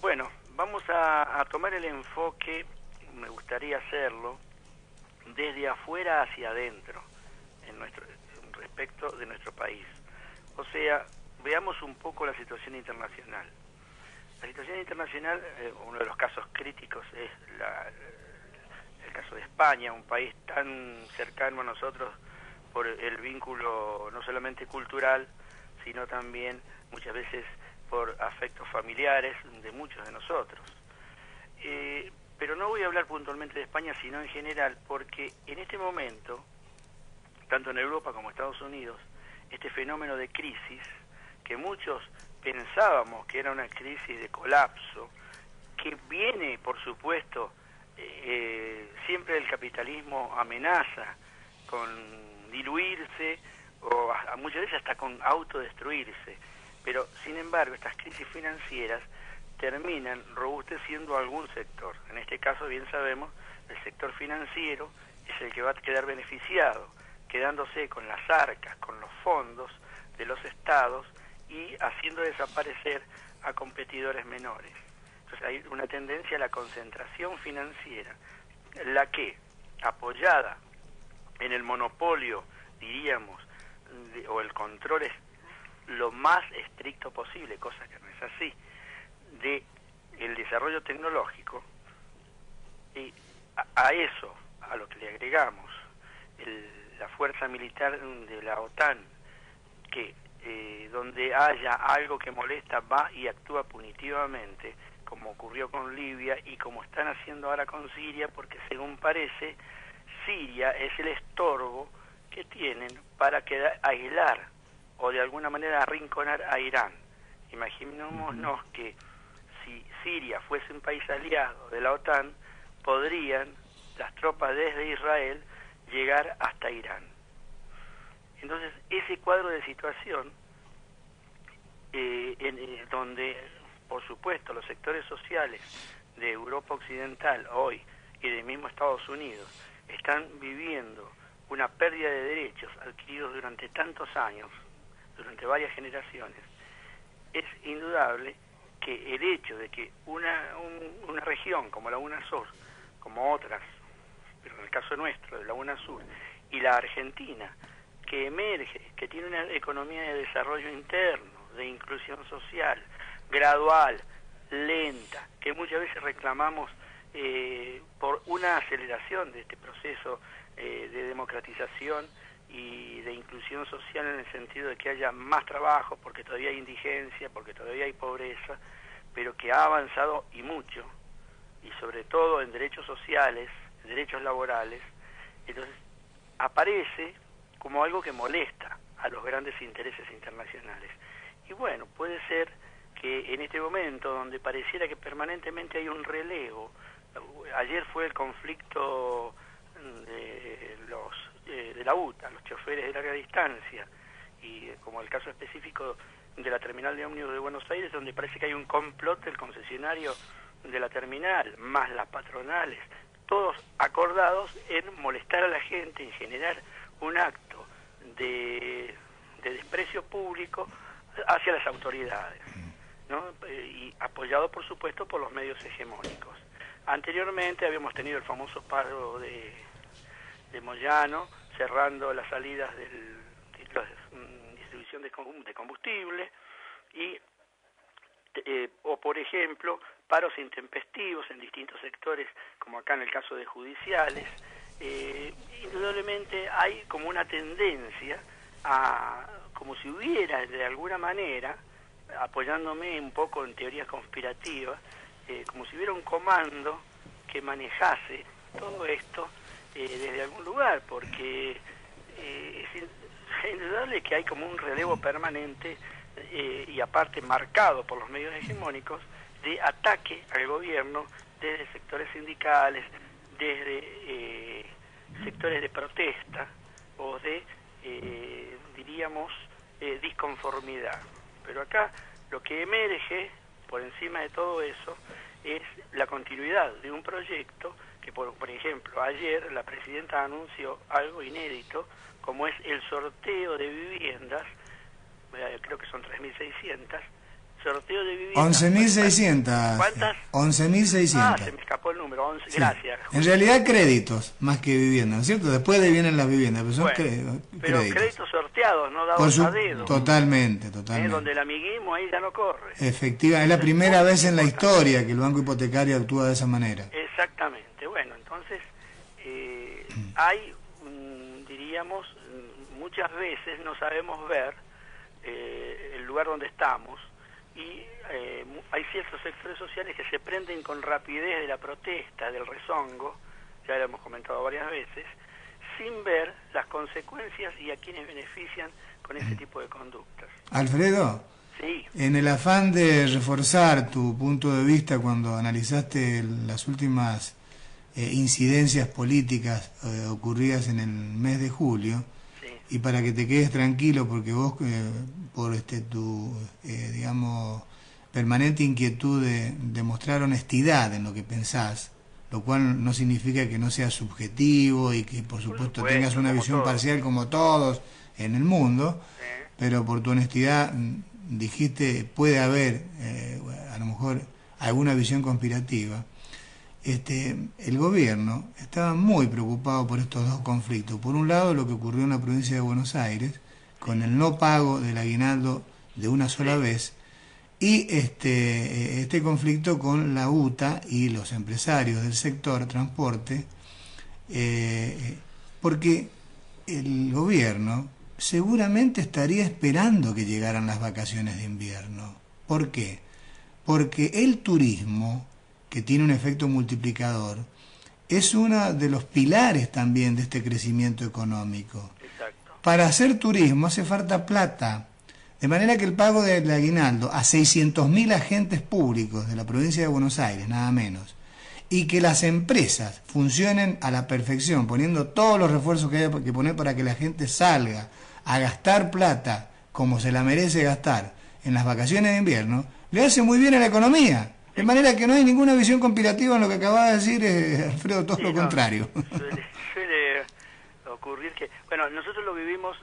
Bueno, vamos a tomar el enfoque, me gustaría hacerlo, desde afuera hacia adentro, respecto de nuestro país. O sea, veamos un poco la situación internacional. La situación internacional, uno de los casos críticos es el caso de España, un país tan cercano a nosotros por el vínculo no solamente cultural, sino también muchas veces por afectos familiares de muchos de nosotros. Pero no voy a hablar puntualmente de España, sino en general, porque en este momento, tanto en Europa como en Estados Unidos, este fenómeno de crisis, que muchos pensábamos que era una crisis de colapso, que viene, por supuesto, siempre el capitalismo amenaza con diluirse, o muchas veces hasta con autodestruirse, pero sin embargo estas crisis financieras terminan robusteciendo algún sector. En este caso, bien sabemos, el sector financiero es el que va a quedar beneficiado, quedándose con las arcas, con los fondos de los estados y haciendo desaparecer a competidores menores. Entonces hay una tendencia a la concentración financiera, la que, apoyada en el monopolio, diríamos, o el control es lo más estricto posible, cosa que no es así, de el desarrollo tecnológico, y a eso, a lo que le agregamos la fuerza militar de la OTAN, que donde haya algo que molesta va y actúa punitivamente, como ocurrió con Libia y como están haciendo ahora con Siria, porque según parece Siria es el estorbo que tienen para aislar o de alguna manera arrinconar a Irán. Imaginémonos que si Siria fuese un país aliado de la OTAN, podrían las tropas desde Israel llegar hasta Irán. Entonces, ese cuadro de situación, donde, por supuesto, los sectores sociales de Europa Occidental hoy y del mismo Estados Unidos están viviendo una pérdida de derechos adquiridos durante tantos años, durante varias generaciones, es indudable que el hecho de que una región como la UNASUR, como otras, pero en el caso nuestro, de la UNASUR, y la Argentina, que emerge, que tiene una economía de desarrollo interno, de inclusión social, gradual, lenta, que muchas veces reclamamos por una aceleración de este proceso de democratización y de inclusión social, en el sentido de que haya más trabajo, porque todavía hay indigencia, porque todavía hay pobreza, pero que ha avanzado y mucho, y sobre todo en derechos sociales, en derechos laborales. Entonces aparece como algo que molesta a los grandes intereses internacionales. Y bueno, puede ser que en este momento, donde pareciera que permanentemente hay un relevo, ayer fue el conflicto de la UTA, los choferes de larga distancia, y como el caso específico de la terminal de ómnibus de Buenos Aires, donde parece que hay un complot del concesionario de la terminal, más las patronales, todos acordados en molestar a la gente, en generar un acto de desprecio público hacia las autoridades, ¿no? Y apoyado, por supuesto, por los medios hegemónicos. Anteriormente habíamos tenido el famoso paro de Moyano, cerrando las salidas de la distribución de combustible, y o por ejemplo paros intempestivos en distintos sectores, como acá en el caso de judiciales. Indudablemente hay como una tendencia a, como si hubiera de alguna manera, apoyándome un poco en teorías conspirativas, como si hubiera un comando que manejase todo esto desde algún lugar, porque es indudable que hay como un relevo permanente y aparte marcado por los medios hegemónicos de ataque al gobierno desde sectores sindicales, desde sectores de protesta o de, diríamos, disconformidad. Pero acá lo que emerge por encima de todo eso es la continuidad de un proyecto que, por ejemplo, ayer la presidenta anunció algo inédito, como es el sorteo de viviendas, creo que son 3.600, sorteo de vivienda. 11.600. ¿Cuántas? 11.600. Ah, se me escapó el número, 11, sí. Gracias. En realidad créditos, más que viviendas, ¿no es cierto? Después de vienen las viviendas, pero son pero créditos sorteados, no dados a dedo. Totalmente. Donde el amiguismo ahí ya no corre. Efectivamente, es la primera vez en la historia que el banco hipotecario actúa de esa manera. Exactamente, bueno, entonces hay, diríamos, muchas veces no sabemos ver el lugar donde estamos y hay ciertos sectores sociales que se prenden con rapidez de la protesta, del rezongo, ya lo hemos comentado varias veces, sin ver las consecuencias y a quienes benefician con ese tipo de conductas. Alfredo, sí. En el afán de reforzar tu punto de vista cuando analizaste las últimas incidencias políticas ocurridas en el mes de julio, y para que te quedes tranquilo, porque vos, por tu, digamos, permanente inquietud de mostrar honestidad en lo que pensás, lo cual no significa que no sea subjetivo y que, por supuesto, tengas una visión parcial como todos en el mundo, pero por tu honestidad dijiste, puede haber, a lo mejor, alguna visión conspirativa. El gobierno estaba muy preocupado por estos dos conflictos. Por un lado, lo que ocurrió en la provincia de Buenos Aires, con el no pago del aguinaldo de una sola vez, y este conflicto con la UTA y los empresarios del sector transporte, porque el gobierno seguramente estaría esperando que llegaran las vacaciones de invierno. ¿Por qué? Porque el turismo, que tiene un efecto multiplicador, es uno de los pilares también de este crecimiento económico. Exacto. Para hacer turismo hace falta plata, de manera que el pago del aguinaldo a 600.000 agentes públicos de la provincia de Buenos Aires, nada menos, y que las empresas funcionen a la perfección, poniendo todos los refuerzos que hay que poner para que la gente salga a gastar plata como se la merece gastar en las vacaciones de invierno, le hace muy bien a la economía. De manera que no hay ninguna visión conspirativa en lo que acaba de decir Alfredo, todo lo contrario. Suele ocurrir que, bueno, nosotros lo vivimos,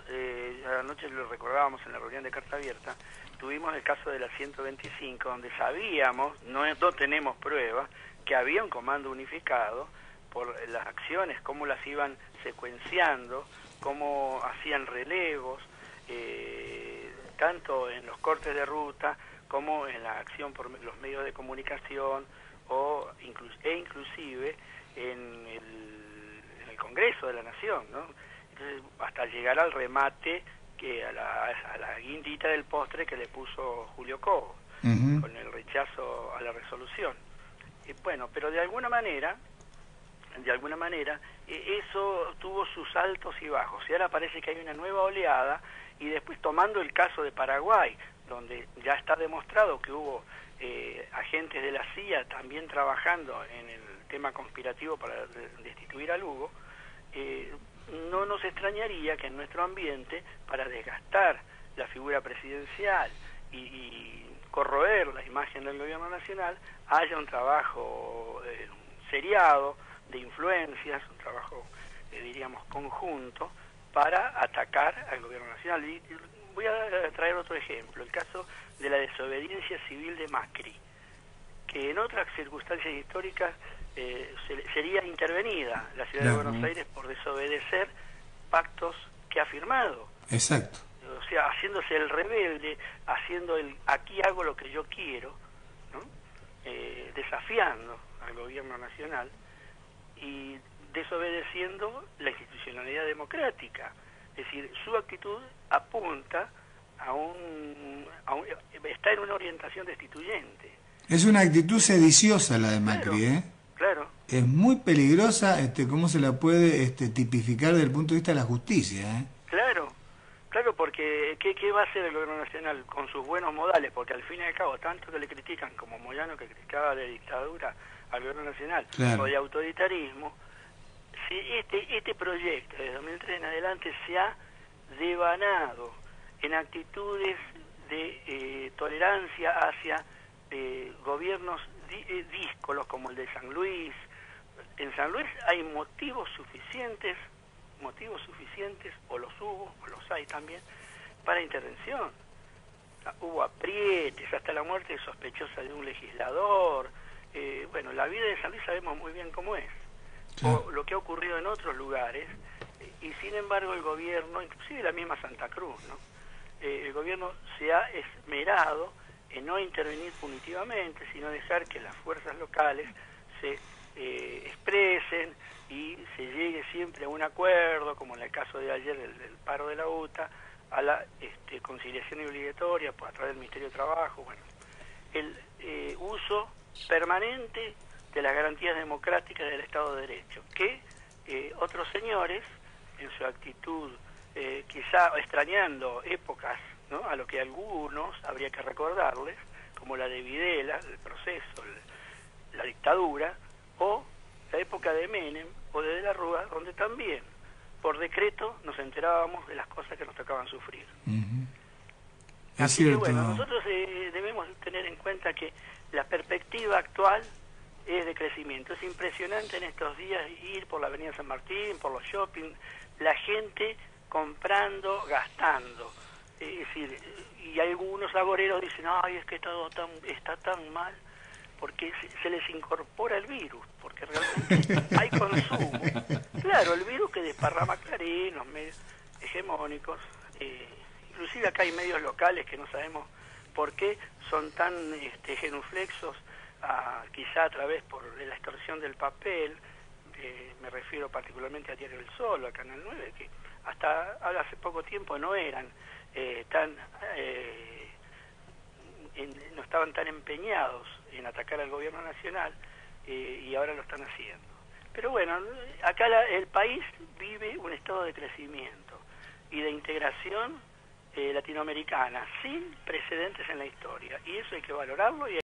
anoche lo recordábamos en la reunión de Carta Abierta, tuvimos el caso de la 125, donde sabíamos, no tenemos pruebas, que había un comando unificado por las acciones, cómo las iban secuenciando, cómo hacían relevos, tanto en los cortes de ruta, como en la acción por los medios de comunicación e inclusive en el Congreso de la Nación, ¿no? Entonces, hasta llegar al remate, que a la guindita del postre que le puso Julio Cobo, con el rechazo a la resolución. Bueno, pero de alguna manera, eso tuvo sus altos y bajos, y ahora parece que hay una nueva oleada, y después tomando el caso de Paraguay, donde ya está demostrado que hubo agentes de la CIA también trabajando en el tema conspirativo para destituir a Lugo, no nos extrañaría que en nuestro ambiente, para desgastar la figura presidencial y corroer la imagen del gobierno nacional, haya un trabajo seriado de influencias, un trabajo, diríamos, conjunto, para atacar al gobierno nacional. Y voy a traer otro ejemplo, el caso de la desobediencia civil de Macri, que en otras circunstancias históricas sería intervenida la ciudad de Buenos Aires por desobedecer pactos que ha firmado. Exacto. O sea, haciéndose el rebelde, haciendo aquí hago lo que yo quiero, ¿no? Desafiando al gobierno nacional y desobedeciendo la institucionalidad democrática. Es decir, su actitud apunta está en una orientación destituyente. Es una actitud sediciosa la de Macri, Claro. Es muy peligrosa, cómo se la puede tipificar desde el punto de vista de la justicia, Claro, porque ¿qué va a hacer el gobierno nacional con sus buenos modales? Porque al fin y al cabo, tanto que le critican como Moyano, que criticaba la dictadura al gobierno nacional, o de autoritarismo, si este proyecto de 2003 en adelante se ha devanado en actitudes de tolerancia hacia gobiernos díscolos como el de San Luis. En San Luis hay motivos suficientes, o los hubo, o los hay también, para intervención. hubo aprietes, hasta la muerte sospechosa de un legislador. Bueno, la vida de San Luis sabemos muy bien cómo es, o lo que ha ocurrido en otros lugares, y sin embargo el gobierno, inclusive la misma Santa Cruz, ¿no? El gobierno se ha esmerado en no intervenir punitivamente, sino dejar que las fuerzas locales se expresen y se llegue siempre a un acuerdo, como en el caso de ayer del paro de la UTA, a la conciliación obligatoria a través del Ministerio de Trabajo. Bueno, el uso permanente de las garantías democráticas del Estado de Derecho, que otros señores, en su actitud, quizá extrañando épocas, ¿no?, a lo que algunos habría que recordarles, como la de Videla, el proceso, la dictadura, o la época de Menem o de la Rúa, donde también por decreto nos enterábamos de las cosas que nos tocaban sufrir. Es cierto. Que, bueno, nosotros debemos tener en cuenta que la perspectiva actual es de crecimiento. Es impresionante en estos días ir por la Avenida San Martín, por los shopping, la gente comprando, gastando. Es decir, y algunos agoreros dicen, ay, es que todo está tan mal, porque se les incorpora el virus, porque realmente hay consumo. Claro, el virus que desparrama Clarín, los medios hegemónicos, inclusive acá hay medios locales que no sabemos por qué son tan genuflexos, quizá a través por la extorsión del papel. Me refiero particularmente a Diario del Sol, a Canal 9, que hasta hace poco tiempo no eran no estaban tan empeñados en atacar al gobierno nacional, y ahora lo están haciendo. Pero bueno, acá el país vive un estado de crecimiento y de integración latinoamericana sin precedentes en la historia, y eso hay que valorarlo y